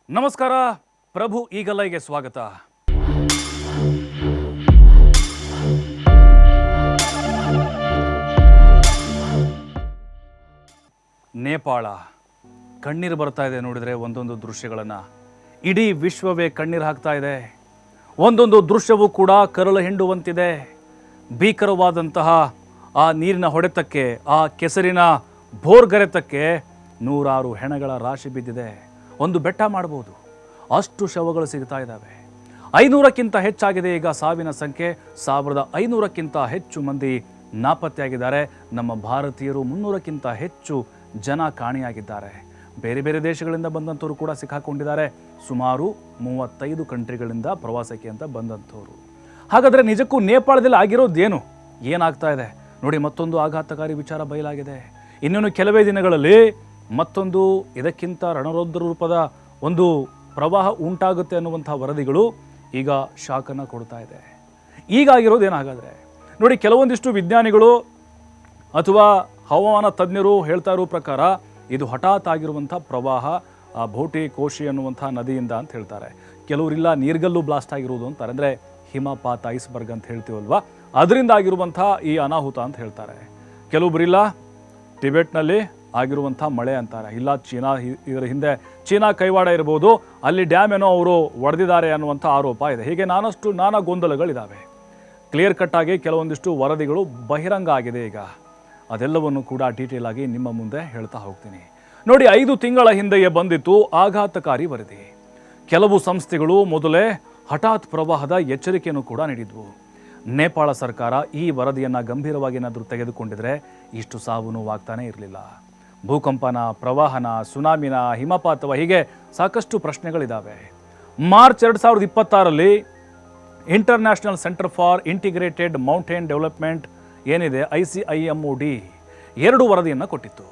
ನಮಸ್ಕಾರ. ಪ್ರಭು ಈಗಲೈಗೆ ಸ್ವಾಗತ. ನೇಪಾಳ ಕಣ್ಣೀರು ಬರ್ತಾ ಇದೆ ನೋಡಿದರೆ ಒಂದೊಂದು ದೃಶ್ಯಗಳನ್ನು. ಇಡೀ ವಿಶ್ವವೇ ಕಣ್ಣೀರು ಹಾಕ್ತಾ ಇದೆ. ಒಂದೊಂದು ದೃಶ್ಯವೂ ಕೂಡ ಕರಳು ಹಿಂಡುವಂತಿದೆ. ಭೀಕರವಾದಂತಹ ಆ ನೀರಿನ ಹೊಡೆತಕ್ಕೆ, ಆ ಕೆಸರಿನ ಭೋರ್ಗರೆತಕ್ಕೆ ನೂರಾರು ಹೆಣಗಳ ರಾಶಿ ಬಿದ್ದಿದೆ. ಒಂದು ಬೆಟ್ಟ ಮಾಡ್ಬೋದು, ಅಷ್ಟು ಶವಗಳು ಸಿಗ್ತಾ ಇದ್ದಾವೆ. 500ಕ್ಕಿಂತ ಹೆಚ್ಚಾಗಿದೆ ಈಗ ಸಾವಿನ ಸಂಖ್ಯೆ. 1500ಕ್ಕಿಂತ ಹೆಚ್ಚು ಮಂದಿ ನಾಪತ್ತೆಯಾಗಿದ್ದಾರೆ. ನಮ್ಮ ಭಾರತೀಯರು 300ಕ್ಕಿಂತ ಹೆಚ್ಚು ಜನ ಕಾಣೆಯಾಗಿದ್ದಾರೆ. ಬೇರೆ ಬೇರೆ ದೇಶಗಳಿಂದ ಬಂದಂಥವ್ರು ಕೂಡ ಸಿಕ್ಕಾಕೊಂಡಿದ್ದಾರೆ. ಸುಮಾರು 35 ಕಂಟ್ರಿಗಳಿಂದ ಪ್ರವಾಸಕ್ಕೆ ಅಂತ ಬಂದಂಥವ್ರು. ಹಾಗಾದರೆ ನಿಜಕ್ಕೂ ನೇಪಾಳದಲ್ಲಿ ಆಗಿರೋದೇನು, ಏನಾಗ್ತಾ ಇದೆ ನೋಡಿ. ಮತ್ತೊಂದು ಆಘಾತಕಾರಿ ವಿಚಾರ ಬಯಲಾಗಿದೆ. ಇನ್ನೇನು ಕೆಲವೇ ದಿನಗಳಲ್ಲಿ ಮತ್ತೊಂದು ಇದಕ್ಕಿಂತ ರಣರೌದ್ರ ರೂಪದ ಒಂದು ಪ್ರವಾಹ ಉಂಟಾಗುತ್ತೆ ಅನ್ನುವಂಥ ವರದಿಗಳು ಈಗ ಶಾಕನ್ನು ಕೊಡ್ತಾ ಇದೆ. ಈಗಾಗಿರೋದೇನಾಗಾದರೆ ನೋಡಿ, ಕೆಲವೊಂದಿಷ್ಟು ವಿಜ್ಞಾನಿಗಳು ಅಥವಾ ಹವಾಮಾನ ತಜ್ಞರು ಹೇಳ್ತಾ ಇರೋ ಪ್ರಕಾರ ಇದು ಹಠಾತ್ ಆಗಿರುವಂಥ ಪ್ರವಾಹ ಭೋಟಿ ಕೋಶಿ ಅನ್ನುವಂಥ ನದಿಯಿಂದ ಅಂತ ಹೇಳ್ತಾರೆ. ಕೆಲವರಿಲ್ಲ ನೀರ್ಗಲ್ಲು ಬ್ಲಾಸ್ಟ್ ಆಗಿರುವುದು ಅಂತಾರೆ, ಅಂದರೆ ಹಿಮಪಾತ, ಐಸ್ಬರ್ಗ್ ಅಂತ ಹೇಳ್ತೀವಲ್ವ, ಅದರಿಂದ ಆಗಿರುವಂಥ ಈ ಅನಾಹುತ ಅಂತ ಹೇಳ್ತಾರೆ. ಕೆಲವೊಬ್ಬರಿಲ್ಲ ಟಿಬೆಟ್ನಲ್ಲಿ ಆಗಿರುವಂಥ ಮಳೆ ಅಂತಾರೆ. ಇಲ್ಲ ಚೀನಾ, ಇದರ ಹಿಂದೆ ಚೀನಾ ಕೈವಾಡ ಇರ್ಬೋದು, ಅಲ್ಲಿ ಡ್ಯಾಮ್ ಏನೋ ಅವರು ಒಡೆದಿದ್ದಾರೆ ಅನ್ನುವಂಥ ಆರೋಪ ಇದೆ. ಹೀಗೆ ನಾನಾ ಗೊಂದಲಗಳಿದ್ದಾವೆ. ಕ್ಲಿಯರ್ ಕಟ್ ಆಗಿ ಕೆಲವೊಂದಿಷ್ಟು ವರದಿಗಳು ಬಹಿರಂಗ ಆಗಿದೆ ಈಗ. ಅದೆಲ್ಲವನ್ನು ಕೂಡ ಡೀಟೇಲ್ ಆಗಿ ನಿಮ್ಮ ಮುಂದೆ ಹೇಳ್ತಾ ಹೋಗ್ತೀನಿ ನೋಡಿ. 5 ತಿಂಗಳ ಹಿಂದೆಯೇ ಬಂದಿತ್ತು ಆಘಾತಕಾರಿ ವರದಿ. ಕೆಲವು ಸಂಸ್ಥೆಗಳು ಮೊದಲೇ ಹಠಾತ್ ಪ್ರವಾಹದ ಎಚ್ಚರಿಕೆಯನ್ನು ಕೂಡ ನೀಡಿದ್ವು. ನೇಪಾಳ ಸರ್ಕಾರ ಈ ವರದಿಯನ್ನು ಗಂಭೀರವಾಗಿ ಏನಾದರೂ ತೆಗೆದುಕೊಂಡಿದ್ರೆ ಇಷ್ಟು ಸಾವು ನೋವಾಗ್ತಾನೆ ಇರಲಿಲ್ಲ. ಭೂಕಂಪನ, ಪ್ರವಾಹನ, ಸುನಾಮಿನ, ಹಿಮಪಾತವ, ಹೀಗೆ ಸಾಕಷ್ಟು ಪ್ರಶ್ನೆಗಳಿದ್ದಾವೆ. ಮಾರ್ಚ್ 2026ರಲ್ಲಿ international centre for integrated mountain development ಏನಿದೆ, ICIMOD 2 ವರದಿಯನ್ನು ಕೊಟ್ಟಿತ್ತು.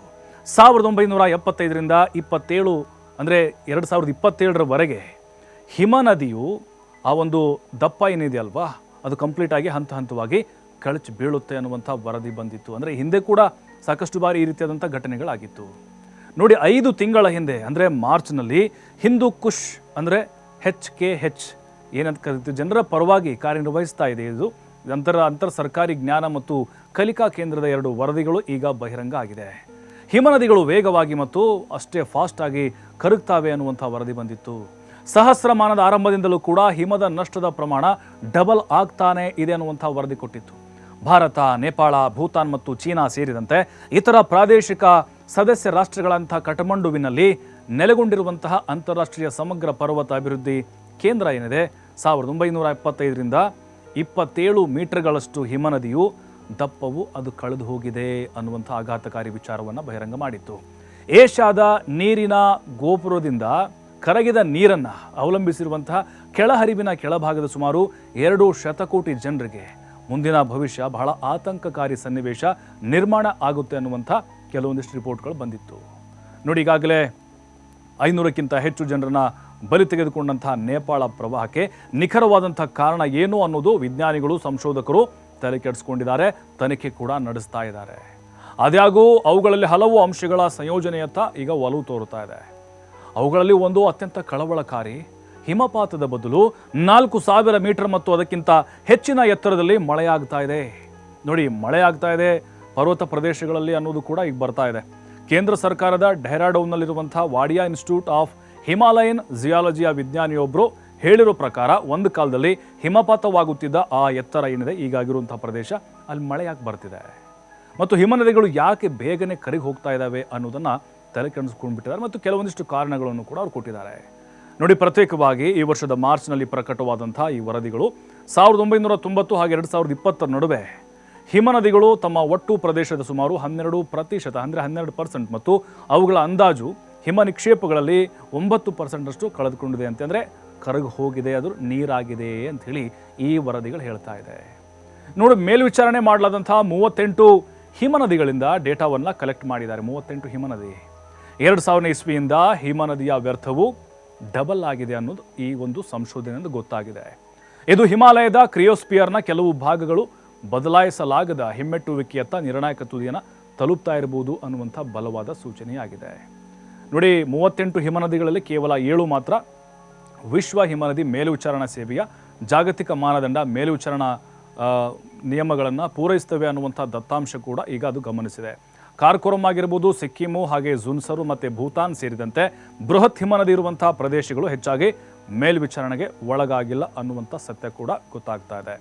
1975ರಿಂದ 27 ಅಂದರೆ 2027ರವರೆಗೆ ಹಿಮನದಿಯು ಆ ಒಂದು ದಪ್ಪ ಏನಿದೆಯಲ್ವಾ, ಅದು ಕಂಪ್ಲೀಟಾಗಿ ಹಂತ ಹಂತವಾಗಿ ಕಳಚಿ ಬೀಳುತ್ತೆ ಅನ್ನುವಂಥ ವರದಿ ಬಂದಿತ್ತು. ಅಂದರೆ ಹಿಂದೆ ಕೂಡ ಸಾಕಷ್ಟು ಬಾರಿ ಈ ರೀತಿಯಾದಂಥ ಘಟನೆಗಳಾಗಿತ್ತು ನೋಡಿ. 5 ತಿಂಗಳ ಹಿಂದೆ ಅಂದರೆ ಮಾರ್ಚ್ನಲ್ಲಿ ಹಿಂದೂ ಕುಶ್ ಅಂದರೆ HKH ಏನಂತ ಕರೀತೀವಿ, ಜನರ ಪರವಾಗಿ ಕಾರ್ಯನಿರ್ವಹಿಸ್ತಾ ಇದೆ. ಇದು ಅಂತರ ಸರ್ಕಾರಿ ಜ್ಞಾನ ಮತ್ತು ಕಲಿಕಾ ಕೇಂದ್ರದ 2 ವರದಿಗಳು ಈಗ ಬಹಿರಂಗ ಆಗಿದೆ. ಹಿಮನದಿಗಳು ವೇಗವಾಗಿ ಮತ್ತು ಅಷ್ಟೇ ಫಾಸ್ಟಾಗಿ ಕರಗ್ತಾವೆ ಅನ್ನುವಂಥ ವರದಿ ಬಂದಿತ್ತು. ಸಹಸ್ರಮಾನದ ಆರಂಭದಿಂದಲೂ ಕೂಡ ಹಿಮದ ನಷ್ಟದ ಪ್ರಮಾಣ ಡಬಲ್ ಆಗ್ತಾನೆ ಇದೆ ಅನ್ನುವಂಥ ವರದಿ ಕೊಟ್ಟಿತ್ತು. ಭಾರತ, ನೇಪಾಳ, ಭೂತಾನ್ ಮತ್ತು ಚೀನಾ ಸೇರಿದಂತೆ ಇತರ ಪ್ರಾದೇಶಿಕ ಸದಸ್ಯ ರಾಷ್ಟ್ರಗಳಂಥ ಕಠಮಂಡುವಿನಲ್ಲಿ ನೆಲೆಗೊಂಡಿರುವಂತಹ ಅಂತಾರಾಷ್ಟ್ರೀಯ ಸಮಗ್ರ ಪರ್ವತ ಅಭಿವೃದ್ಧಿ ಕೇಂದ್ರ ಏನಿದೆ, 1975ರಿಂದ 27 ಮೀಟರ್ಗಳಷ್ಟು ಹಿಮನದಿಯು ದಪ್ಪವು ಅದು ಕಳೆದು ಹೋಗಿದೆ ಅನ್ನುವಂಥ ಆಘಾತಕಾರಿ ವಿಚಾರವನ್ನು ಬಹಿರಂಗ ಮಾಡಿತ್ತು. ಏಷ್ಯಾದ ನೀರಿನ ಗೋಪುರದಿಂದ ಕರಗಿದ ನೀರನ್ನು ಅವಲಂಬಿಸಿರುವಂತಹ ಕೆಳಹರಿವಿನ ಕೆಳಭಾಗದ ಸುಮಾರು 2 ಶತಕೋಟಿ ಜನರಿಗೆ ಮುಂದಿನ ಭವಿಷ್ಯ ಬಹಳ ಆತಂಕಕಾರಿ ಸನ್ನಿವೇಶ ನಿರ್ಮಾಣ ಆಗುತ್ತೆ ಅನ್ನುವಂಥ ಕೆಲವೊಂದಿಷ್ಟು ರಿಪೋರ್ಟ್ಗಳು ಬಂದಿತ್ತು ನೋಡಿ. ಈಗಾಗಲೇ 500ಕ್ಕಿಂತ ಹೆಚ್ಚು ಜನರನ್ನ ಬಲಿ ತೆಗೆದುಕೊಂಡಂಥ ನೇಪಾಳ ಪ್ರವಾಹಕ್ಕೆ ನಿಖರವಾದಂಥ ಕಾರಣ ಏನು ಅನ್ನೋದು ವಿಜ್ಞಾನಿಗಳು, ಸಂಶೋಧಕರು ತಲೆ ಕೆಡಿಸ್ಕೊಂಡಿದ್ದಾರೆ, ತನಿಖೆ ಕೂಡ ನಡೆಸ್ತಾ ಇದ್ದಾರೆ. ಆದಾಗ್ಯೂ ಅವುಗಳಲ್ಲಿ ಹಲವು ಅಂಶಗಳ ಸಂಯೋಜನೆಯತ್ತ ಈಗ ಒಲವು ತೋರುತ್ತಾ ಇದೆ. ಅವುಗಳಲ್ಲಿ ಒಂದು ಅತ್ಯಂತ ಕಳವಳಕಾರಿ, ಹಿಮಪಾತದ ಬದಲು 4000 ಮೀಟರ್ ಮತ್ತು ಅದಕ್ಕಿಂತ ಹೆಚ್ಚಿನ ಎತ್ತರದಲ್ಲಿ ಮಳೆಯಾಗ್ತಾ ಇದೆ ನೋಡಿ. ಮಳೆಯಾಗ್ತಾ ಇದೆ ಪರ್ವತ ಪ್ರದೇಶಗಳಲ್ಲಿ ಅನ್ನೋದು ಕೂಡ ಈಗ ಬರ್ತಾ ಇದೆ. ಕೇಂದ್ರ ಸರ್ಕಾರದ ಡೆಹ್ರಾಡೂನ್ನಲ್ಲಿರುವಂಥ ವಾಡಿಯಾ ಇನ್ಸ್ಟಿಟ್ಯೂಟ್ ಆಫ್ ಹಿಮಾಲಯನ್ ಜಿಯಾಲಜಿಯ ವಿಜ್ಞಾನಿಯೊಬ್ಬರು ಹೇಳಿರೋ ಪ್ರಕಾರ ಒಂದು ಕಾಲದಲ್ಲಿ ಹಿಮಪಾತವಾಗುತ್ತಿದ್ದ ಆ ಎತ್ತರ ಏನಿದೆ ಈಗಾಗಿರುವಂಥ ಪ್ರದೇಶ, ಅಲ್ಲಿ ಮಳೆ ಯಾಕೆ ಬರ್ತಿದೆ ಮತ್ತು ಹಿಮನದಿಗಳು ಯಾಕೆ ಬೇಗನೆ ಕರಗಿ ಹೋಗ್ತಾ ಇದ್ದಾವೆ ಅನ್ನೋದನ್ನು ತಲೆ ಕೆಡಿಸ್ಕೊಂಡ್ಬಿಟ್ಟಿದ್ದಾರೆ. ಮತ್ತು ಕೆಲವೊಂದಿಷ್ಟು ಕಾರಣಗಳನ್ನು ಕೂಡ ಅವ್ರು ಕೊಟ್ಟಿದ್ದಾರೆ ನೋಡಿ. ಪ್ರತ್ಯೇಕವಾಗಿ ಈ ವರ್ಷದ ಮಾರ್ಚ್ನಲ್ಲಿ ಪ್ರಕಟವಾದಂಥ ಈ ವರದಿಗಳು 1990 ಹಾಗೆ 2020 ನಡುವೆ ಹಿಮನದಿಗಳು ತಮ್ಮ ಒಟ್ಟು ಪ್ರದೇಶದ ಸುಮಾರು 12% ಅಂದರೆ 12% ಮತ್ತು ಅವುಗಳ ಅಂದಾಜು ಹಿಮ ನಿಕ್ಷೇಪಗಳಲ್ಲಿ 9% ಕಳೆದುಕೊಂಡಿದೆ ಅಂತಂದರೆ ಕರಗಿ ಹೋಗಿದೆ, ಅದು ನೀರಾಗಿದೆ ಅಂಥೇಳಿ ಈ ವರದಿಗಳು ಹೇಳ್ತಾ ಇದೆ ನೋಡಿ. ಮೇಲ್ವಿಚಾರಣೆ ಮಾಡಲಾದಂಥ 38 ಹಿಮನದಿಗಳಿಂದ ಡೇಟಾವನ್ನು ಕಲೆಕ್ಟ್ ಮಾಡಿದ್ದಾರೆ. 38 ಹಿಮನದಿ 2000 ಇಸ್ವಿಯಿಂದ ಹಿಮನದಿಯ ವ್ಯರ್ಥವು ಡಬಲ್ ಆಗಿದೆ ಅನ್ನೋದು ಈ ಒಂದು ಸಂಶೋಧನೆಯಿಂದ ಗೊತ್ತಾಗಿದೆ. ಇದು ಹಿಮಾಲಯದ ಕ್ರಿಯೋಸ್ಪಿಯರ್ನ ಕೆಲವು ಭಾಗಗಳು ಬದಲಾಯಿಸಲಾಗದ ಹಿಮ್ಮೆಟ್ಟುವಿಕೆಯತ್ತ ನಿರ್ಣಾಯಕ ತುದಿಯನ್ನು ತಲುಪ್ತಾ ಇರಬಹುದು ಅನ್ನುವಂಥ ಬಲವಾದ ಸೂಚನೆಯಾಗಿದೆ ನೋಡಿ, 38 ಹಿಮನದಿಗಳಲ್ಲಿ ಕೇವಲ 7 ಮಾತ್ರ ವಿಶ್ವ ಹಿಮನದಿ ಮೇಲ್ವಿಚಾರಣಾ ಸೇವೆಯ ಜಾಗತಿಕ ಮಾನದಂಡ ಮೇಲ್ವಿಚಾರಣಾ ನಿಯಮಗಳನ್ನು ಪೂರೈಸ್ತವೆ ಅನ್ನುವಂಥ ದತ್ತಾಂಶ ಕೂಡ ಈಗ ಅದು ಗಮನಿಸಿದೆ. ಕಾರಕೋರಂ ಆಗಿರ್ಬೋದು, ಸಿಕ್ಕಿಮು, ಹಾಗೆ ಜುನ್ಸರು ಮತ್ತು ಭೂತಾನ್ ಸೇರಿದಂತೆ ಬೃಹತ್ ಹಿಮನದಿ ಇರುವಂತಹ ಪ್ರದೇಶಗಳು ಹೆಚ್ಚಾಗಿ ಮೇಲ್ವಿಚಾರಣೆಗೆ ಒಳಗಾಗಿಲ್ಲ ಅನ್ನುವಂಥ ಸತ್ಯ ಕೂಡ ಗೊತ್ತಾಗ್ತಾ ಇದೆ.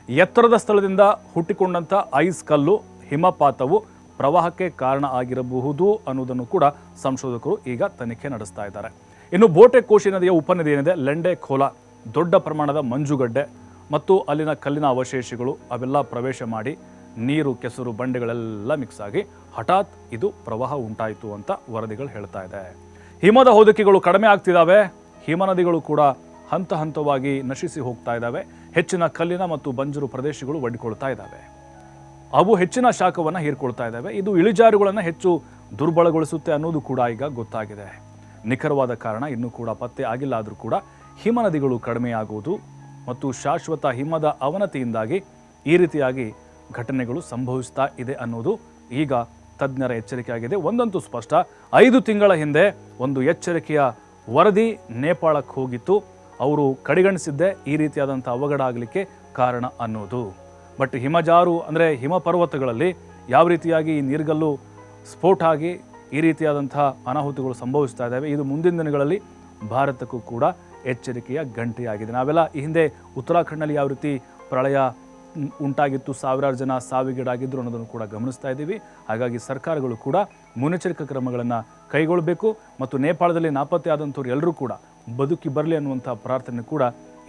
ಎತ್ತರದ ಸ್ಥಳದಿಂದ ಹುಟ್ಟಿಕೊಂಡಂಥ ಐಸ್ ಕಲ್ಲು ಹಿಮಪಾತವು ಪ್ರವಾಹಕ್ಕೆ ಕಾರಣ ಆಗಿರಬಹುದು ಅನ್ನೋದನ್ನು ಕೂಡ ಸಂಶೋಧಕರು ಈಗ ತನಿಖೆ ನಡೆಸ್ತಾ ಇದ್ದಾರೆ. ಇನ್ನು ಬೋಟೆಕೋಶಿ ನದಿಯ ಉಪನದಿ ಏನಿದೆ, ಲೆಂಡೆ ಖೋಲಾ, ದೊಡ್ಡ ಪ್ರಮಾಣದ ಮಂಜುಗಡ್ಡೆ ಮತ್ತು ಅಲ್ಲಿನ ಕಲ್ಲಿನ ಅವಶೇಷಗಳು ಅವೆಲ್ಲ ಪ್ರವೇಶ ಮಾಡಿ ನೀರು, ಕೆಸರು, ಬಂಡೆಗಳೆಲ್ಲ ಮಿಕ್ಸ್ ಆಗಿ ಹಠಾತ್ ಇದು ಪ್ರವಾಹ ಉಂಟಾಯಿತು ಅಂತ ವರದಿಗಳು ಹೇಳ್ತಾ ಇದೆ. ಹಿಮದ ಹೊದಿಕೆಗಳು ಕಡಿಮೆ ಆಗ್ತಿದ್ದಾವೆ, ಹಿಮನದಿಗಳು ಕೂಡ ಹಂತ ಹಂತವಾಗಿ ನಶಿಸಿ ಹೋಗ್ತಾ ಇದ್ದಾವೆ, ಹೆಚ್ಚಿನ ಕಲ್ಲಿನ ಮತ್ತು ಬಂಜರು ಪ್ರದೇಶಗಳು ಒಡ್ಡಿಕೊಳ್ತಾ ಇದ್ದಾವೆ, ಅವು ಹೆಚ್ಚಿನ ಶಾಖವನ್ನು ಹೀರ್ಕೊಳ್ತಾ ಇದ್ದಾವೆ. ಇದು ಇಳಿಜಾರುಗಳನ್ನು ಹೆಚ್ಚು ದುರ್ಬಲಗೊಳಿಸುತ್ತೆ ಅನ್ನೋದು ಕೂಡ ಈಗ ಗೊತ್ತಾಗಿದೆ. ನಿಖರವಾದ ಕಾರಣ ಇನ್ನೂ ಕೂಡ ಪತ್ತೆ ಆಗಿಲ್ಲ. ಆದರೂ ಕೂಡ ಹಿಮನದಿಗಳು ಕಡಿಮೆಯಾಗುವುದು ಮತ್ತು ಶಾಶ್ವತ ಹಿಮದ ಅವನತಿಯಿಂದಾಗಿ ಈ ರೀತಿಯಾಗಿ ಘಟನೆಗಳು ಸಂಭವಿಸ್ತಾ ಇದೆ ಅನ್ನೋದು ಈಗ ತಜ್ಞರ ಎಚ್ಚರಿಕೆಯಾಗಿದೆ. ಒಂದಂತೂ ಸ್ಪಷ್ಟ, 5 ತಿಂಗಳ ಹಿಂದೆ ಒಂದು ಎಚ್ಚರಿಕೆಯ ವರದಿ ನೇಪಾಳಕ್ಕೆ ಹೋಗಿತ್ತು. ಅವರು ಕಡೆಗಣಿಸಿದ್ದೇ ಈ ರೀತಿಯಾದಂಥ ಅವಘಡ ಆಗಲಿಕ್ಕೆ ಕಾರಣ ಅನ್ನೋದು. ಬಟ್ ಹಿಮಜಾರು ಅಂದರೆ ಹಿಮ ಪರ್ವತಗಳಲ್ಲಿ ಯಾವ ರೀತಿಯಾಗಿ ಈ ನೀರ್ಗಲ್ಲು ಸ್ಫೋಟ ಆಗಿ ಈ ರೀತಿಯಾದಂಥ ಅನಾಹುತಗಳು ಸಂಭವಿಸ್ತಾ ಇದ್ದಾವೆ, ಇದು ಮುಂದಿನ ದಿನಗಳಲ್ಲಿ ಭಾರತಕ್ಕೂ ಕೂಡ ಎಚ್ಚರಿಕೆಯ ಗಂಟೆಯಾಗಿದೆ. ನಾವೆಲ್ಲ ಈ ಹಿಂದೆ ಉತ್ತರಾಖಂಡ್ನಲ್ಲಿ ಯಾವ ರೀತಿ ಪ್ರಳಯ ಉಂಟಾಗಿತ್ತು, ಸಾವಿರಾರು ಜನ ಸಾವಿಗೀಡಾಗಿದ್ದರು ಅನ್ನೋದನ್ನು ಕೂಡ ಗಮನಿಸ್ತಾ ಇದ್ದೀವಿ. ಹಾಗಾಗಿ ಸರ್ಕಾರಗಳು ಕೂಡ ಮುನ್ನೆಚ್ಚರಿಕಾ ಕ್ರಮಗಳನ್ನು ಕೈಗೊಳ್ಳಬೇಕು ಮತ್ತು ನೇಪಾಳದಲ್ಲಿ ನಾಪತ್ತೆ ಆದಂಥವ್ರು ಎಲ್ಲರೂ ಕೂಡ ಬದುಕಿ ಬರಲಿ ಅನ್ನುವಂಥ ಪ್ರಾರ್ಥನೆ ಕೂಡ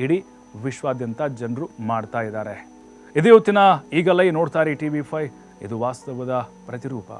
ಇಡೀ ವಿಶ್ವಾದ್ಯಂತ ಜನರು ಮಾಡ್ತಾ ಇದ್ದಾರೆ. ಇದೇ ಹೊತ್ತಿನ ಈಗಲೇ ನೋಡ್ತಾರೆ TV5, ಇದು ವಾಸ್ತವದ ಪ್ರತಿರೂಪ.